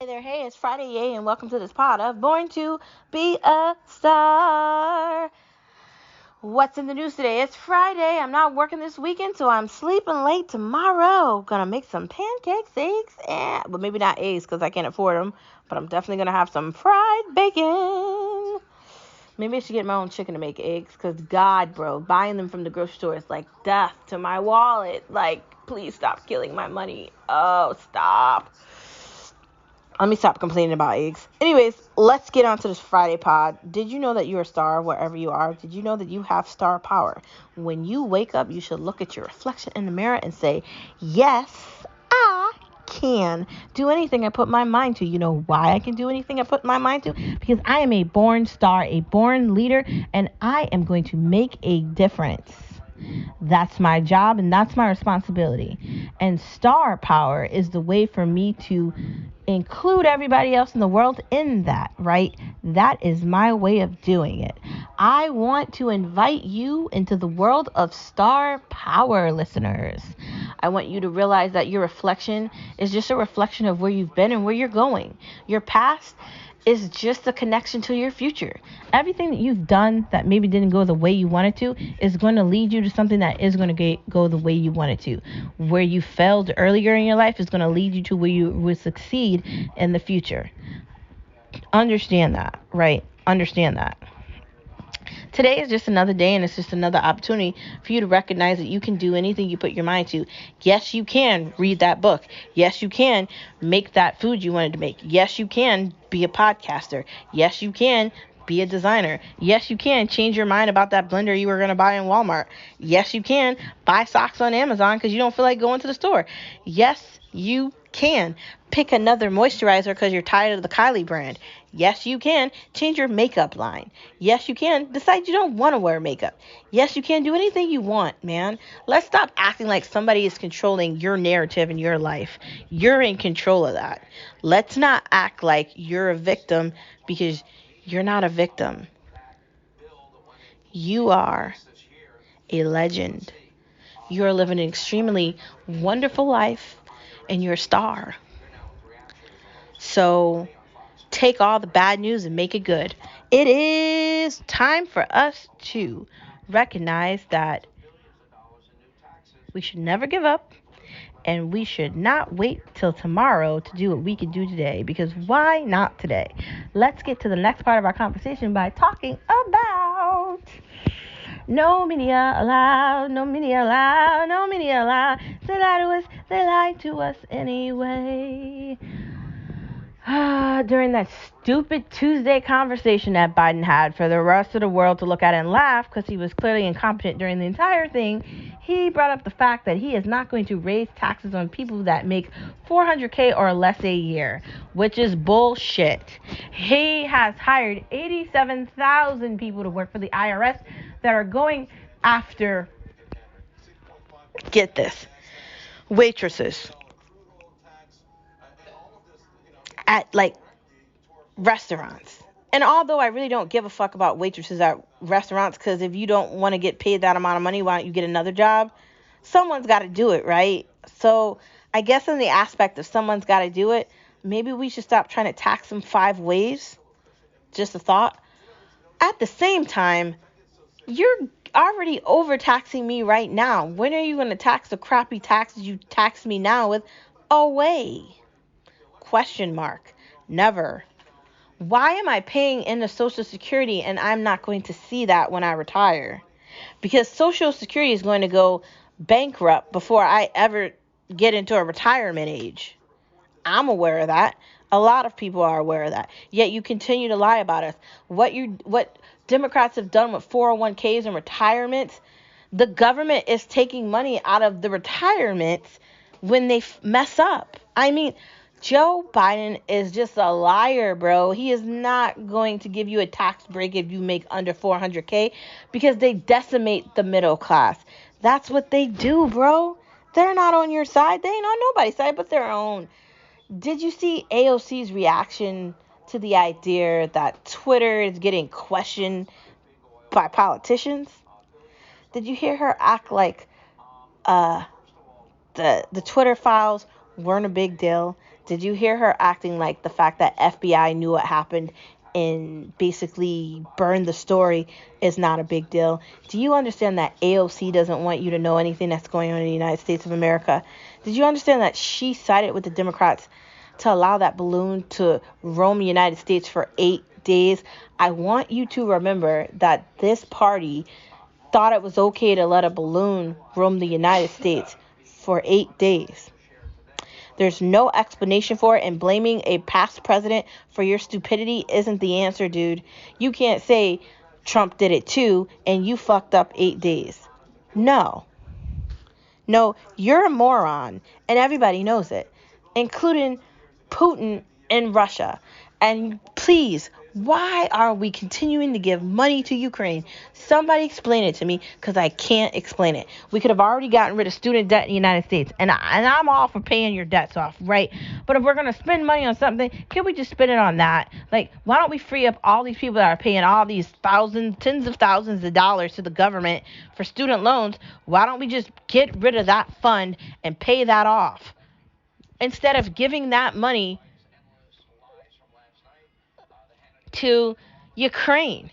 Hey there, hey, it's Friday, yay, and welcome to this pod of Born to Be a Star. What's in the news today? It's Friday. I'm not working this weekend, so I'm sleeping late tomorrow. Gonna make some pancakes, eggs, but maybe not eggs because I can't afford them. But I'm definitely gonna have some fried bacon. Maybe I should get my own chicken to make eggs because, God, bro, buying them from the grocery store is like death to my wallet. Like, please stop killing my money. Oh, stop. Let me stop complaining about eggs. Anyways, let's get on to this Friday pod. Did you know that you're a star wherever you are? Did you know that you have star power? When you wake up, you should look at your reflection in the mirror and say, yes, I can do anything I put my mind to. You know why I can do anything I put my mind to? Because I am a born star, a born leader, and I am going to make a difference. That's my job and that's my responsibility. And star power is the way for me to include everybody else in the world in that, right? That is my way of doing it. I want to invite you into the world of star power, listeners. I want you to realize that your reflection is just a reflection of where you've been and where you're going. Your past is just a connection to your future. Everything that you've done that maybe didn't go the way you wanted to is going to lead you to something that is going to go the way you wanted to. Where you failed earlier in your life is going to lead you to where you will succeed in the future. Understand that, right? Understand that. Today is just another day and it's just another opportunity for you to recognize that you can do anything you put your mind to. Yes, you can read that book. Yes, you can make that food you wanted to make. Yes, you can be a podcaster. Yes, you can be a designer. Yes, you can change your mind about that blender you were going to buy in Walmart. Yes, you can buy socks on Amazon because you don't feel like going to the store. Yes, you can pick another moisturizer because you're tired of the Kylie brand. Yes, you can change your makeup line. Yes, you can decide you don't want to wear makeup. Yes, you can do anything you want, man. Let's stop acting like somebody is controlling your narrative in your life. You're in control of that. Let's not act like you're a victim because you're not a victim. You are a legend. You're living an extremely wonderful life and you're a star. So take all the bad news and make it good. It is time for us to recognize that we should never give up and we should not wait till tomorrow to do what we can do today, because why not today? Let's get to the next part of our conversation by talking about no media allowed, no media allowed, no media allowed. They lie to us anyway. During that stupid Tuesday conversation that Biden had for the rest of the world to look at and laugh because he was clearly incompetent during the entire thing, he brought up the fact that he is not going to raise taxes on people that make $400K or less a year, which is bullshit. He has hired 87,000 people to work for the IRS that are going after, get this, waitresses at like restaurants. And although I really don't give a fuck about waitresses at restaurants, because if you don't want to get paid that amount of money, why don't you get another job? Someone's got to do it, right? So I guess in the aspect of someone's got to do it, maybe we should stop trying to tax them 5 ways. Just a thought. At the same time, you're already overtaxing me right now. When are you going to tax the crappy taxes you tax me now with away? Question mark. Never. Why am I paying into Social Security and I'm not going to see that when I retire? Because Social Security is going to go bankrupt before I ever get into a retirement age. I'm aware of that. A lot of people are aware of that. Yet you continue to lie about us. What Democrats have done with 401ks and retirements, the government is taking money out of the retirements when they mess up. I mean, Joe Biden is just a liar, bro. He is not going to give you a tax break if you make under 400K because they decimate the middle class. That's what they do, bro. They're not on your side. They ain't on nobody's side but their own. Did you see AOC's reaction to the idea that Twitter is getting questioned by politicians? Did you hear her act like the Twitter files weren't a big deal? Did you hear her acting like the fact that FBI knew what happened and basically burned the story is not a big deal? Do you understand that AOC doesn't want you to know anything that's going on in the United States of America? Did you understand that she sided with the Democrats to allow that balloon to roam the United States for 8 days? I want you to remember that this party thought it was okay to let a balloon roam the United States for 8 days. There's no explanation for it, and blaming a past president for your stupidity isn't the answer, dude. You can't say Trump did it too and you fucked up 8 days. No, you're a moron, and everybody knows it, including Putin in Russia. And please, why are we continuing to give money to Ukraine? Somebody explain it to me, because I can't explain it. We could have already gotten rid of student debt in the United States, and I'm all for paying your debts off, right? But if we're going to spend money on something, can we just spend it on that? Like, why don't we free up all these people that are paying all these tens of thousands of dollars to the government for student loans? Why don't we just get rid of that fund and pay that off, instead of giving that money to Ukraine?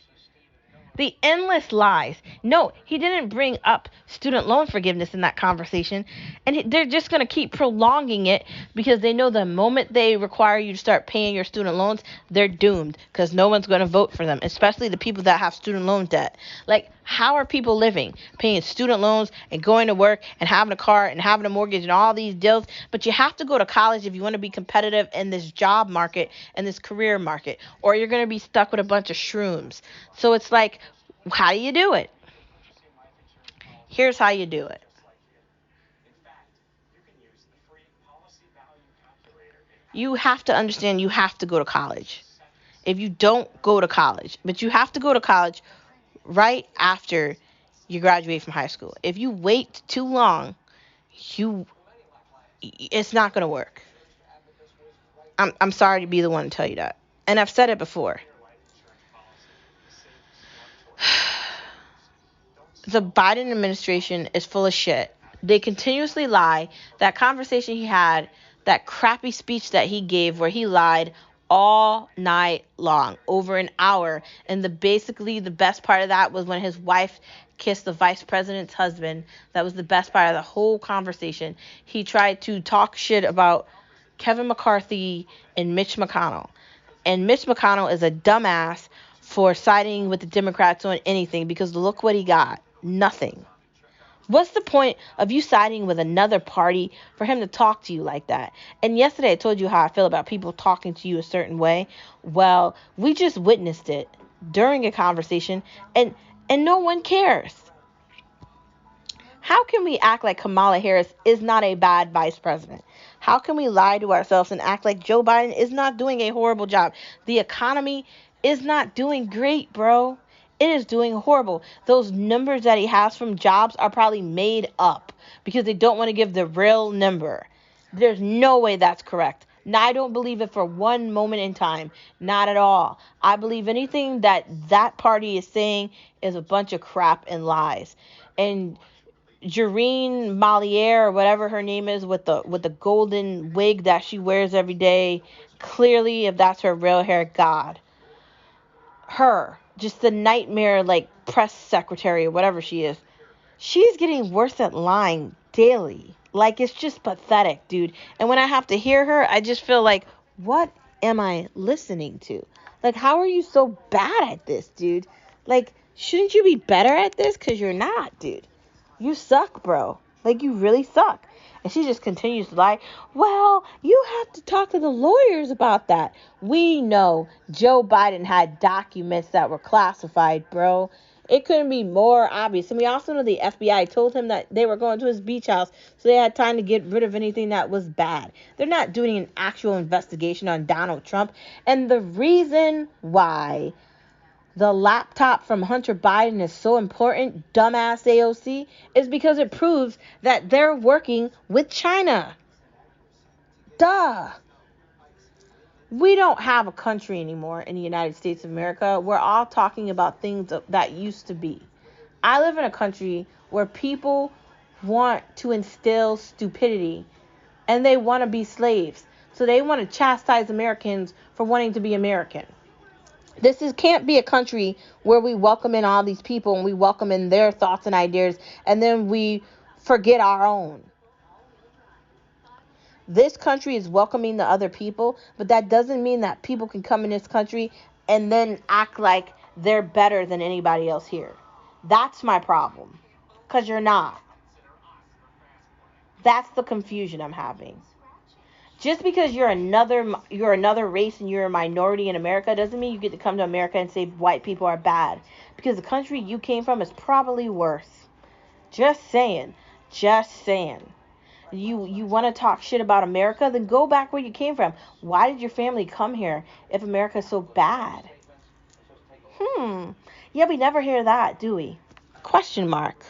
The endless lies. No, he didn't bring up student loan forgiveness in that conversation. And they're just going to keep prolonging it, because they know the moment they require you to start paying your student loans, they're doomed, because no one's going to vote for them, especially the people that have student loan debt. Like, how are people living, paying student loans and going to work and having a car and having a mortgage and all these deals? But you have to go to college if you want to be competitive in this job market and this career market, or you're going to be stuck with a bunch of shrooms. So it's like, how do you do it? Here's how you do it. You have to understand you have to go to college. If you don't go to college, but you have to go to college right after you graduate from high school. If you wait too long, it's not going to work. I'm sorry to be the one to tell you that. And I've said it before. The Biden administration is full of shit. They continuously lie. That conversation he had, that crappy speech that he gave where he lied all night long, over an hour. And basically the best part of that was when his wife kissed the vice president's husband. That was the best part of the whole conversation. He tried to talk shit about Kevin McCarthy and Mitch McConnell. And Mitch McConnell is a dumbass for siding with the Democrats on anything, because look what he got. Nothing. What's the point of you siding with another party for him to talk to you like that? And yesterday I told you how I feel about people talking to you a certain way. Well, we just witnessed it during a conversation, and no one cares. How can we act like Kamala Harris is not a bad vice president? How can we lie to ourselves and act like Joe Biden is not doing a horrible job? The economy is not doing great, bro. It is doing horrible. Those numbers that he has from jobs are probably made up because they don't want to give the real number. There's no way that's correct. Now, I don't believe it for one moment in time. Not at all. I believe anything that party is saying is a bunch of crap and lies. And Jareen Moliere, or whatever her name is, with the golden wig that she wears every day, clearly, if that's her real hair, God. Her, just the nightmare, like, press secretary or whatever she is, she's getting worse at lying daily. Like, it's just pathetic, dude. And when I have to hear her, I just feel like, what am I listening to? Like, how are you so bad at this, dude? Like, shouldn't you be better at this? Because you're not, dude. You suck, bro. Like, you really suck. And she just continues to lie. Well, you have to talk to the lawyers about that. We know Joe Biden had documents that were classified, bro. It couldn't be more obvious. And we also know the FBI told him that they were going to his beach house, so they had time to get rid of anything that was bad. They're not doing an actual investigation on Donald Trump. And the reason why the laptop from Hunter Biden is so important, dumbass AOC, is because it proves that they're working with China. Duh. We don't have a country anymore in the United States of America. We're all talking about things that used to be. I live in a country where people want to instill stupidity and they want to be slaves. So they want to chastise Americans for wanting to be American. This can't be a country where we welcome in all these people and we welcome in their thoughts and ideas and then we forget our own. This country is welcoming the other people, but that doesn't mean that people can come in this country and then act like they're better than anybody else here. That's my problem. Because you're not. That's the confusion I'm having. Just because you're another race and you're a minority in America doesn't mean you get to come to America and say white people are bad. Because the country you came from is probably worse. Just saying. You want to talk shit about America? Then go back where you came from. Why did your family come here if America is so bad? Yeah, we never hear that, do we? Question mark.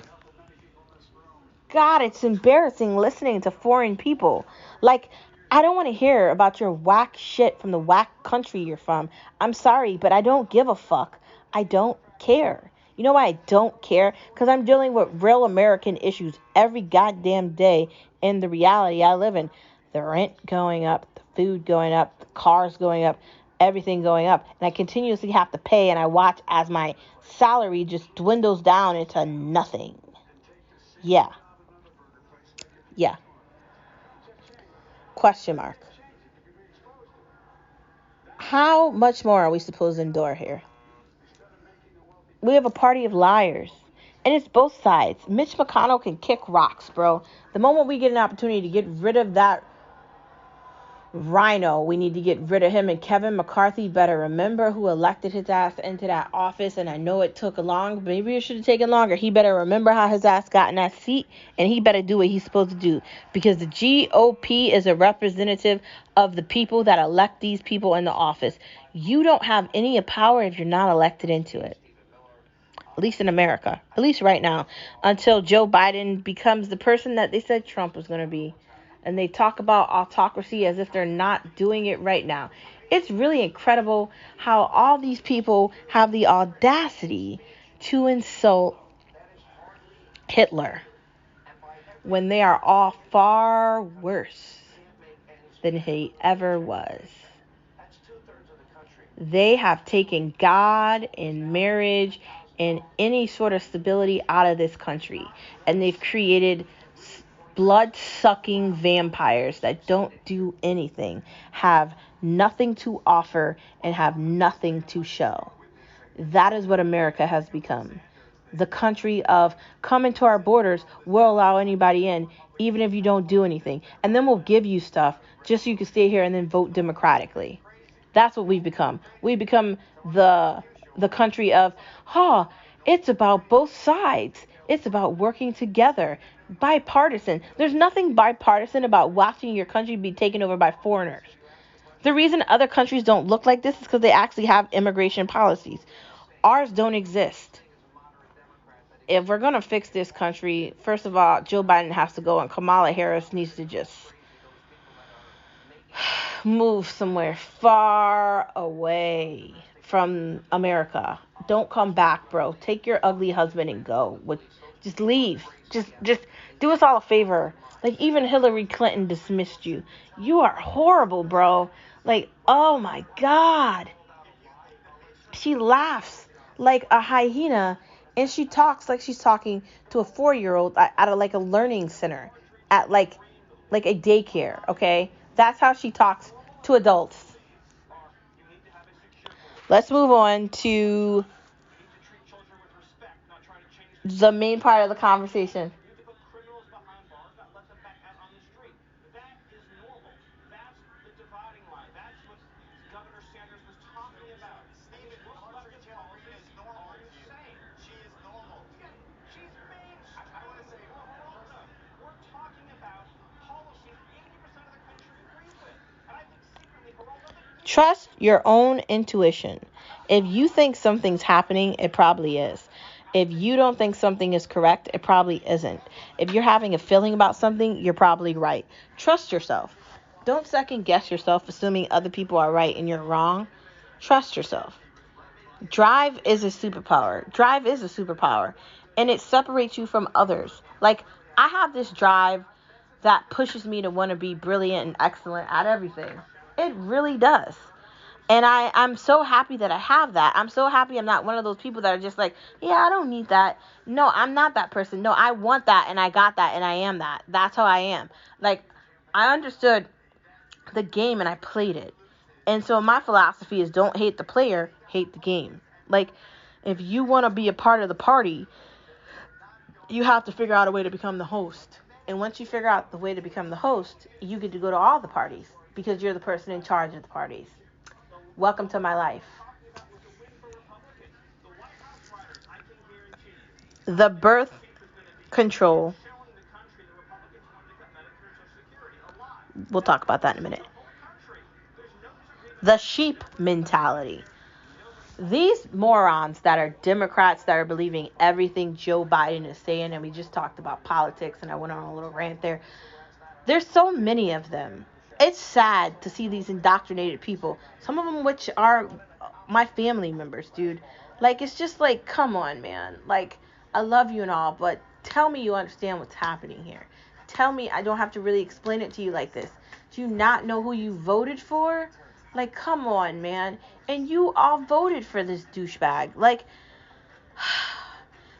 God, it's embarrassing listening to foreign people. Like, I don't want to hear about your whack shit from the whack country you're from. I'm sorry, but I don't give a fuck. I don't care. You know why I don't care? Because I'm dealing with real American issues every goddamn day in the reality I live in. The rent going up, the food going up, the cars going up, everything going up. And I continuously have to pay, and I watch as my salary just dwindles down into nothing. Yeah. Question mark. How much more are we supposed to endure here? We have a party of liars. And it's both sides. Mitch McConnell can kick rocks, bro. The moment we get an opportunity to get rid of that rhino, we need to get rid of him. And Kevin McCarthy better remember who elected his ass into that office. And I know it took long, but maybe it should have taken longer. He better remember how his ass got in that seat, and he better do what he's supposed to do, because the GOP is a representative of the people that elect these people in the office. You don't have any power if you're not elected into it. At least in America, at least right now, until Joe Biden becomes the person that they said Trump was going to be. And they talk about autocracy as if they're not doing it right now. It's really incredible how all these people have the audacity to insult Hitler when they are all far worse than he ever was. They have taken God and marriage and any sort of stability out of this country. And they've created blood-sucking vampires that don't do anything, have nothing to offer, and have nothing to show. That is what America has become. The country of, come into our borders, we'll allow anybody in, even if you don't do anything. And then we'll give you stuff just so you can stay here and then vote democratically. That's what we've become. We've become the country of, it's about both sides. It's about working together. Bipartisan. There's nothing bipartisan about watching your country be taken over by foreigners. The reason other countries don't look like this is because they actually have immigration policies. Ours don't exist. If we're going to fix this country, first of all, Joe Biden has to go and Kamala Harris needs to just move somewhere far away from America. Don't come back, bro. Take your ugly husband and go. Just leave. Just do us all a favor. Like, even Hillary Clinton dismissed you. You are horrible, bro. Like, oh my God. She laughs like a hyena, and she talks like she's talking to a 4-year-old at like a learning center, at like a daycare, okay? That's how she talks to adults. Let's move on to the main part of the conversation. Trust your own intuition. If you think something's happening, it probably is. If you don't think something is correct, it probably isn't. If you're having a feeling about something, you're probably right. Trust yourself. Don't second guess yourself, assuming other people are right and you're wrong. Trust yourself. Drive is a superpower. And it separates you from others. Like, I have this drive that pushes me to want to be brilliant and excellent at everything. It really does. And I'm so happy that I have that. I'm so happy I'm not one of those people that are just like, yeah, I don't need that. No, I'm not that person. No, I want that, and I got that, and I am that. That's how I am. Like, I understood the game, and I played it. And so my philosophy is don't hate the player, hate the game. Like, if you want to be a part of the party, you have to figure out a way to become the host. And once you figure out the way to become the host, you get to go to all the parties because you're the person in charge of the parties. Welcome to my life. The birth control. We'll talk about that in a minute. The sheep mentality. These morons that are Democrats that are believing everything Joe Biden is saying, and we just talked about politics, and I went on a little rant there. There's so many of them. It's sad to see these indoctrinated people, some of them which are my family members, dude. Like, it's just like, come on, man. Like, I love you and all, but tell me you understand what's happening here. Tell me I don't have to really explain it to you like this. Do you not know who you voted for? Like, come on, man. And you all voted for this douchebag. Like,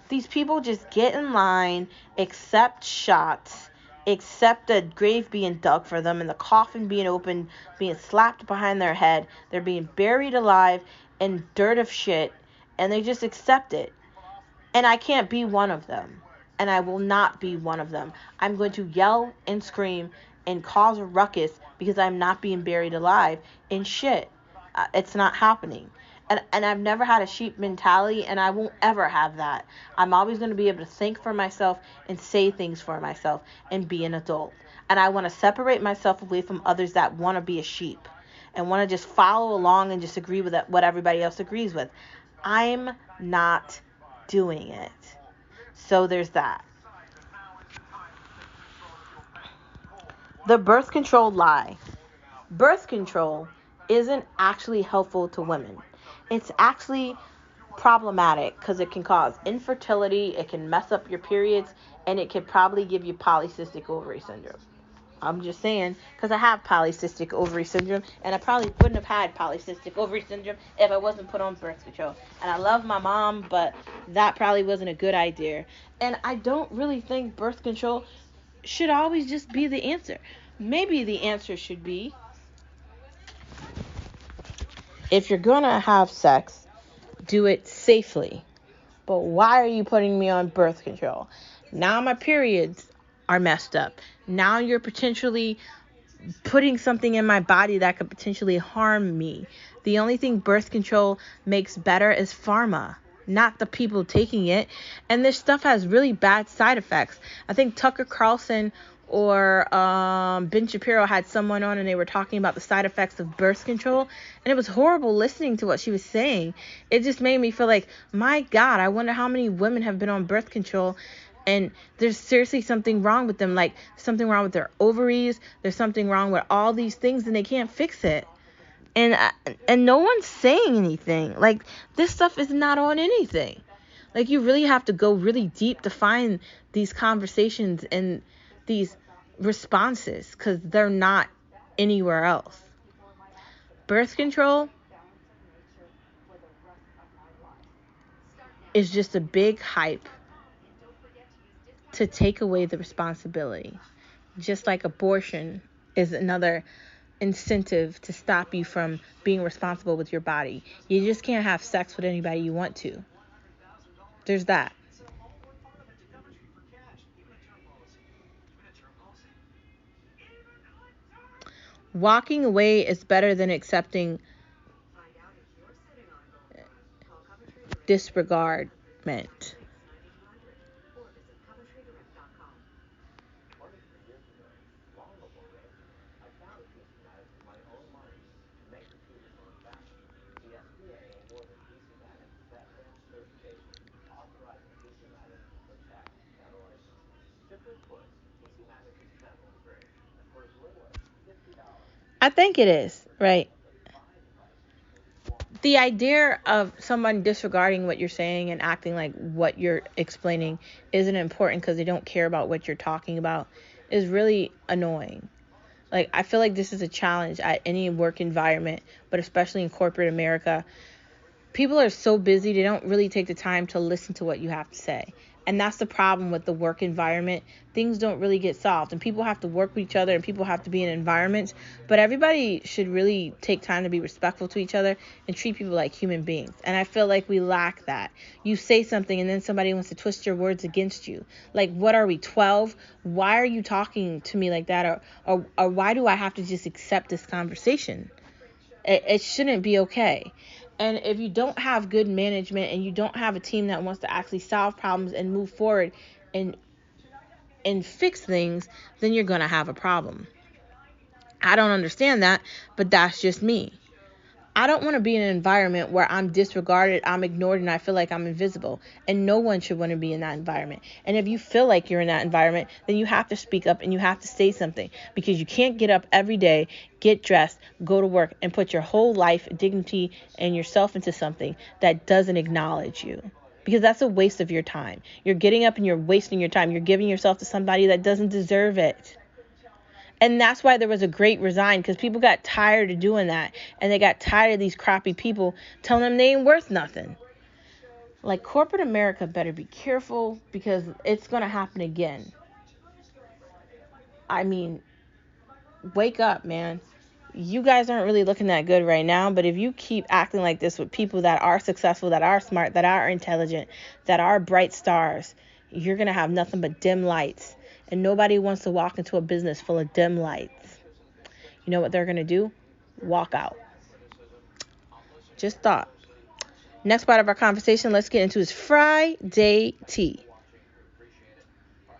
these people just get in line, accept shots, accept a grave being dug for them and the coffin being opened, being slapped behind their head. They're being buried alive in dirt of shit, and they just accept it. And I can't be one of them. And I will not be one of them. I'm going to yell and scream and cause a ruckus because I'm not being buried alive in shit. It's not happening. And I've never had a sheep mentality, and I won't ever have that. I'm always going to be able to think for myself and say things for myself and be an adult. And I want to separate myself away from others that want to be a sheep and want to just follow along and just agree with what everybody else agrees with. I'm not doing it. So there's that. The birth control lie. Birth control isn't actually helpful to women. It's actually problematic because it can cause infertility, it can mess up your periods, and it could probably give you polycystic ovary syndrome. I'm just saying, because I have polycystic ovary syndrome, and I probably wouldn't have had polycystic ovary syndrome if I wasn't put on birth control. And I love my mom, but that probably wasn't a good idea. And I don't really think birth control should always just be the answer. Maybe the answer should be, if you're going to have sex, do it safely. But why are you putting me on birth control? Now my periods are messed up. Now you're potentially putting something in my body that could potentially harm me. The only thing birth control makes better is pharma, not the people taking it. And this stuff has really bad side effects. I think Tucker Carlson or Ben Shapiro had someone on, and they were talking about the side effects of birth control, and it was horrible listening to what she was saying. It just made me feel like, my God, I wonder how many women have been on birth control and there's seriously something wrong with them. Like, something wrong with their ovaries, there's something wrong with all these things, and they can't fix it. And no one's saying anything. Like, this stuff is not on anything. Like, you really have to go really deep to find these conversations and these responses, because they're not anywhere else. Birth control is just a big hype to take away the responsibility. Just like abortion is another incentive to stop you from being responsible with your body. You just can't have sex with anybody you want to. There's that. Walking away is better than accepting disregardment. I think it is, right? The idea of someone disregarding what you're saying and acting like what you're explaining isn't important because they don't care about what you're talking about is really annoying. Like, I feel like this is a challenge at any work environment, but especially in corporate America. People are so busy, they don't really take the time to listen to what you have to say. And that's the problem with the work environment. Things don't really get solved, and people have to work with each other, and people have to be in environments. But everybody should really take time to be respectful to each other and treat people like human beings. And I feel like we lack that. You say something, and then somebody wants to twist your words against you. Like, what are we, 12? Why are you talking to me like that? Or why do I have to just accept this conversation? It shouldn't be okay. And if you don't have good management and you don't have a team that wants to actually solve problems and move forward and fix things, then you're going to have a problem. I don't understand that, but that's just me. I don't want to be in an environment where I'm disregarded, I'm ignored, and I feel like I'm invisible. And no one should want to be in that environment. And if you feel like you're in that environment, then you have to speak up and you have to say something. Because you can't get up every day, get dressed, go to work, and put your whole life, dignity, and yourself into something that doesn't acknowledge you. Because that's a waste of your time. You're getting up and you're wasting your time. You're giving yourself to somebody that doesn't deserve it. And that's why there was a great resign, because people got tired of doing that. And they got tired of these crappy people telling them they ain't worth nothing. Like, corporate America better be careful, because it's going to happen again. I mean, wake up, man. You guys aren't really looking that good right now, but if you keep acting like this with people that are successful, that are smart, that are intelligent, that are bright stars, you're going to have nothing but dim lights. And nobody wants to walk into a business full of dim lights. You know what they're going to do? Walk out. Just thought. Next part of our conversation, let's get into is Friday tea.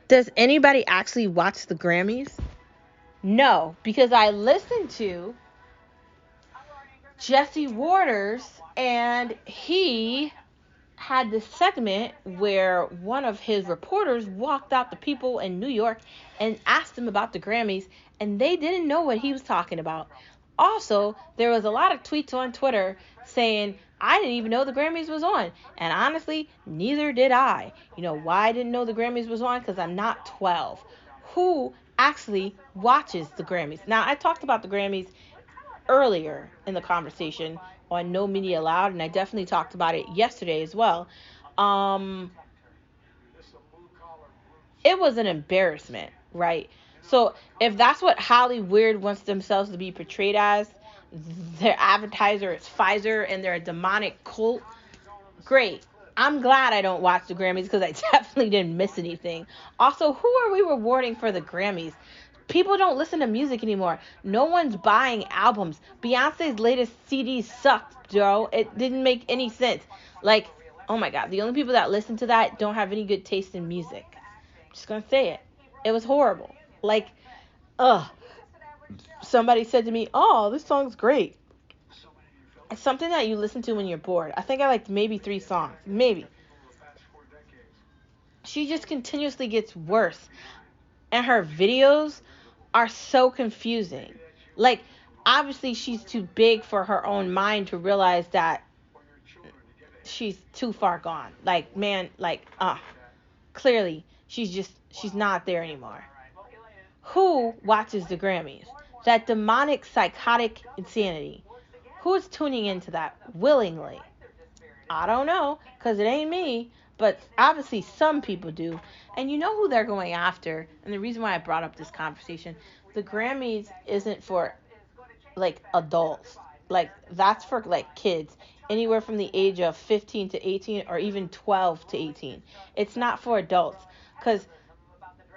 Does anybody actually watch the Grammys? No, because I listened to Jesse Waters, and he had this segment where one of his reporters walked out to people in New York and asked them about the Grammys, and they didn't know what he was talking about. Also, there was a lot of tweets on Twitter saying, I didn't even know the Grammys was on. And honestly, neither did I. You know why I didn't know the Grammys was on? Because I'm not 12. Who actually watches the Grammys? Now, I talked about the Grammys earlier in the conversation on No Media Allowed, and I definitely talked about it yesterday as well. It was an embarrassment, right? So if that's what Hollywood wants themselves to be portrayed as, their advertiser is Pfizer and they're a demonic cult, great. I'm glad I don't watch the Grammys, because I definitely didn't miss anything. Also, who are we rewarding for the Grammys? People don't listen to music anymore. No one's buying albums. Beyonce's latest CD sucked, bro. It didn't make any sense. Like, oh my God, the only people that listen to that don't have any good taste in music. I'm just gonna say it. It was horrible. Like, somebody said to me, oh, this song's great. It's something that you listen to when you're bored. I think I liked maybe 3 songs. Maybe. She just continuously gets worse. And her videos are so confusing. Like, obviously she's too big for her own mind to realize that she's too far gone. Like, man, like, clearly she's not there anymore. Who watches the Grammys? That demonic, psychotic insanity. Who's tuning into that willingly? I don't know, because it ain't me. But obviously some people do. And you know who they're going after. And the reason why I brought up this conversation, the Grammys isn't for, like, adults. Like, that's for, like, kids. Anywhere from the age of 15 to 18 or even 12 to 18. It's not for adults. Because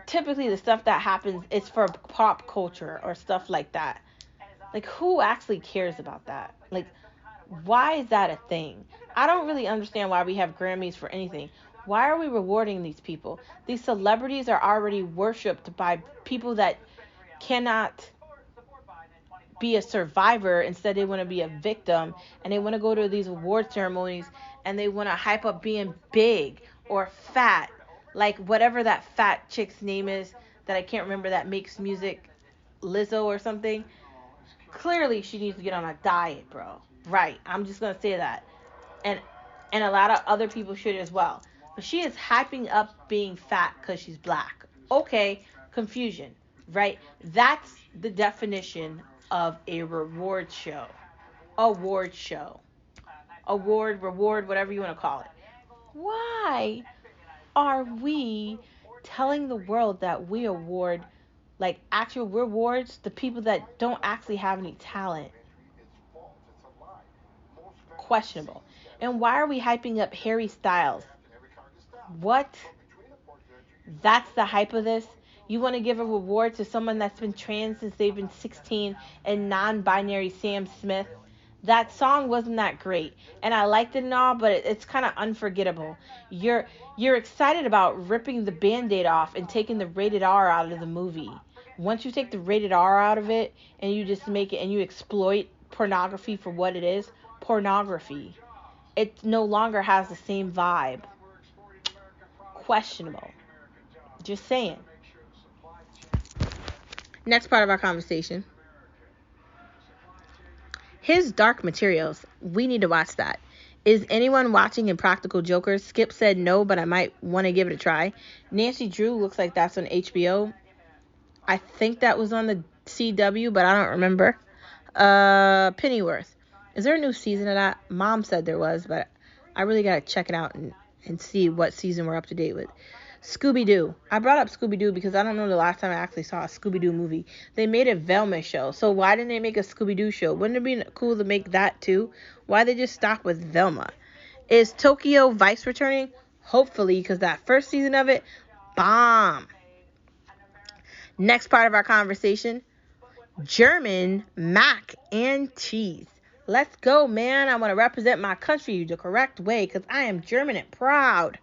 typically the stuff that happens is for pop culture or stuff like that. Like, who actually cares about that? Like, why is that a thing? I don't really understand why we have Grammys for anything. Why are we rewarding these people? These celebrities are already worshipped by people that cannot be a survivor. Instead, they want to be a victim, and they want to go to these award ceremonies, and they want to hype up being big or fat. Like, whatever that fat chick's name is that I can't remember that makes music, Lizzo or something. Clearly, she needs to get on a diet, bro. Right. I'm just going to say that. And a lot of other people should as well. But she is hyping up being fat because she's black. Okay, confusion. right? That's the definition of a reward show. Award show. Award, reward, whatever you want to call it. Why are we telling the world that we award like actual rewards to people that don't actually have any talent? Questionable. And why are we hyping up Harry Styles? What? That's the hype of this? You want to give a reward to someone that's been trans since they've been 16 and non-binary Sam Smith? That song wasn't that great, and I liked it and all, but it's kind of unforgettable. You're excited about ripping the Band-Aid off and taking the rated R out of the movie. Once you take the rated R out of it and you just make it and you exploit pornography for what it is, pornography, it no longer has the same vibe. Questionable. Just saying. Next part of our conversation. His Dark Materials. We need to watch that. Is anyone watching Impractical Jokers? Skip said no, but I might want to give it a try. Nancy Drew looks like that's on HBO. I think that was on the CW, but I don't remember. Pennyworth. Is there a new season of that? Mom said there was, but I really got to check it out and see what season we're up to date with. Scooby-Doo. I brought up Scooby-Doo because I don't know the last time I actually saw a Scooby-Doo movie. They made a Velma show, so why didn't they make a Scooby-Doo show? Wouldn't it be cool to make that too? Why they just stop with Velma? Is Tokyo Vice returning? Hopefully, because that first season of it, bomb. Next part of our conversation, German mac and cheese. Let's go, man. I want to represent my country the correct way because I am German and proud.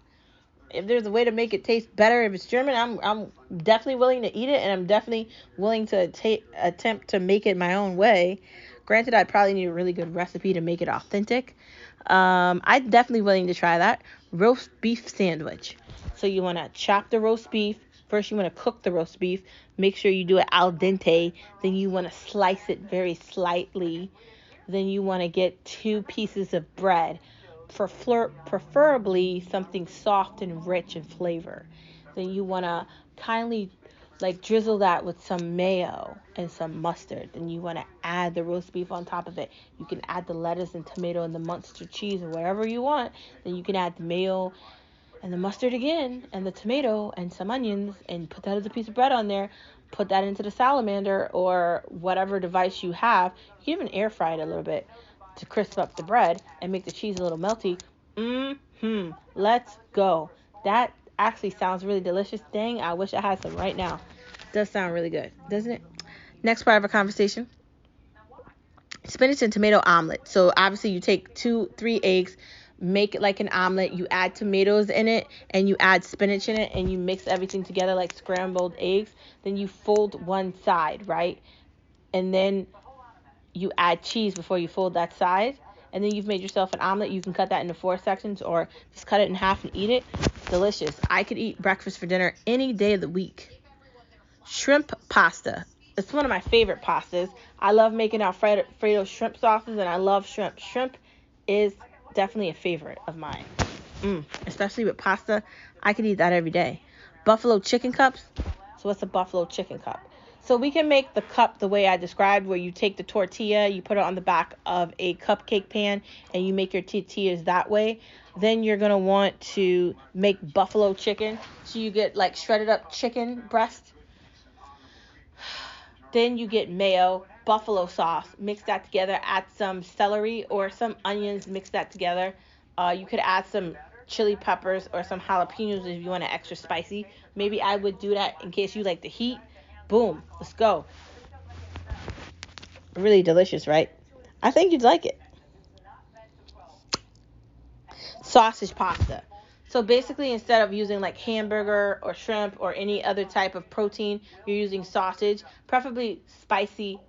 If there's a way to make it taste better if it's German, I'm definitely willing to eat it, and I'm definitely willing to attempt to make it my own way. Granted, I'd probably need a really good recipe to make it authentic. I'm definitely willing to try that. Roast beef sandwich. So you want to chop the roast beef. First, you want to cook the roast beef. Make sure you do it al dente. Then you want to slice it very slightly. Then you want to get 2 pieces of bread. Preferably something soft and rich in flavor. Then you want to kindly drizzle that with some mayo and some mustard. Then you want to add the roast beef on top of it. You can add the lettuce and tomato and the Munster cheese or whatever you want. Then you can add the mayo and the mustard again and the tomato and some onions and put that as a piece of bread on there. Put that into the salamander or whatever device you have. You can even air fry it a little bit to crisp up the bread and make the cheese a little melty. Let's go. That actually sounds really delicious. Dang, I wish I had some right now. Does sound really good, doesn't it? Next part of our conversation. Spinach and tomato omelet. So obviously you take 2-3 eggs, make it like an omelet. You add tomatoes in it and you add spinach in it and you mix everything together like scrambled eggs. Then you fold one side, right? And then you add cheese before you fold that side, and then you've made yourself an omelet. You can cut that into 4 sections or just cut it in half and eat it. Delicious. I could eat breakfast for dinner any day of the week. Shrimp pasta. It's one of my favorite pastas. I love making Alfredo shrimp sauces, and I love shrimp. Shrimp is definitely a favorite of mine. Especially with pasta. I could eat that every day. Buffalo chicken cups. So what's a buffalo chicken cup? So we can make the cup the way I described, where you take the tortilla, you put it on the back of a cupcake pan, and you make your tortillas that way. Then you're going to want to make buffalo chicken. So you get shredded up chicken breast. Then you get mayo, buffalo sauce, mix that together, add some celery or some onions, mix that together. You could add some chili peppers or some jalapenos if you want it extra spicy. Maybe I would do that in case you like the heat. Boom, let's go. Really delicious, right? I think you'd like it. Sausage pasta. So basically, instead of using hamburger or shrimp or any other type of protein, you're using sausage, preferably spicy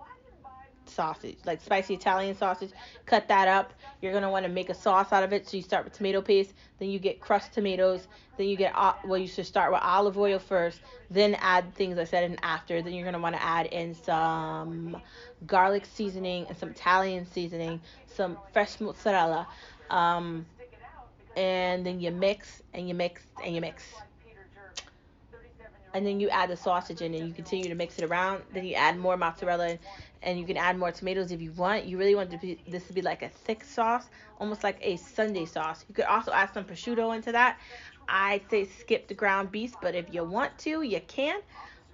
sausage, like spicy Italian sausage. Cut that up. You're going to want to make a sauce out of it. So you start with tomato paste, then you get crushed tomatoes, then you get, you should start with olive oil first, then add things I said in after. Then you're going to want to add in some garlic seasoning and some Italian seasoning, some fresh mozzarella, and then you mix and you mix and you mix. and then you add the sausage in and you continue to mix it around. Then you add more mozzarella and you can add more tomatoes if you want. You really want this to be like a thick sauce, almost like a Sunday sauce. You could also add some prosciutto into that. I say skip the ground beef, but if you want to, you can.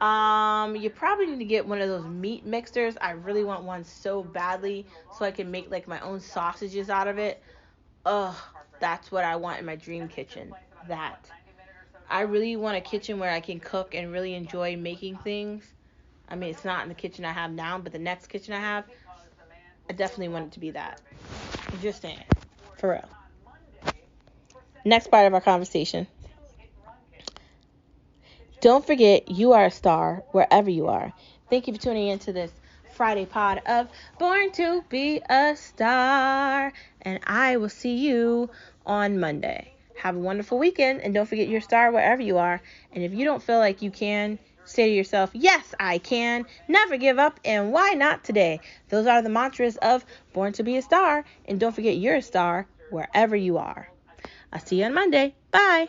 You probably need to get one of those meat mixers. I really want one so badly so I can make like my own sausages out of it. Ugh, that's what I want in my dream kitchen. That. I really want a kitchen where I can cook and really enjoy making things. I mean, it's not in the kitchen I have now, but the next kitchen I have, I definitely want it to be that. I'm just saying. For real. Next part of our conversation. Don't forget, you are a star wherever you are. Thank you for tuning in to this Friday pod of Born to Be a Star. And I will see you on Monday. Have a wonderful weekend. And don't forget, you're a star wherever you are. And if you don't feel like you can, say to yourself, yes, I can. Never give up. And why not today? Those are the mantras of Born to Be a Star. And don't forget, you're a star wherever you are. I'll see you on Monday. Bye.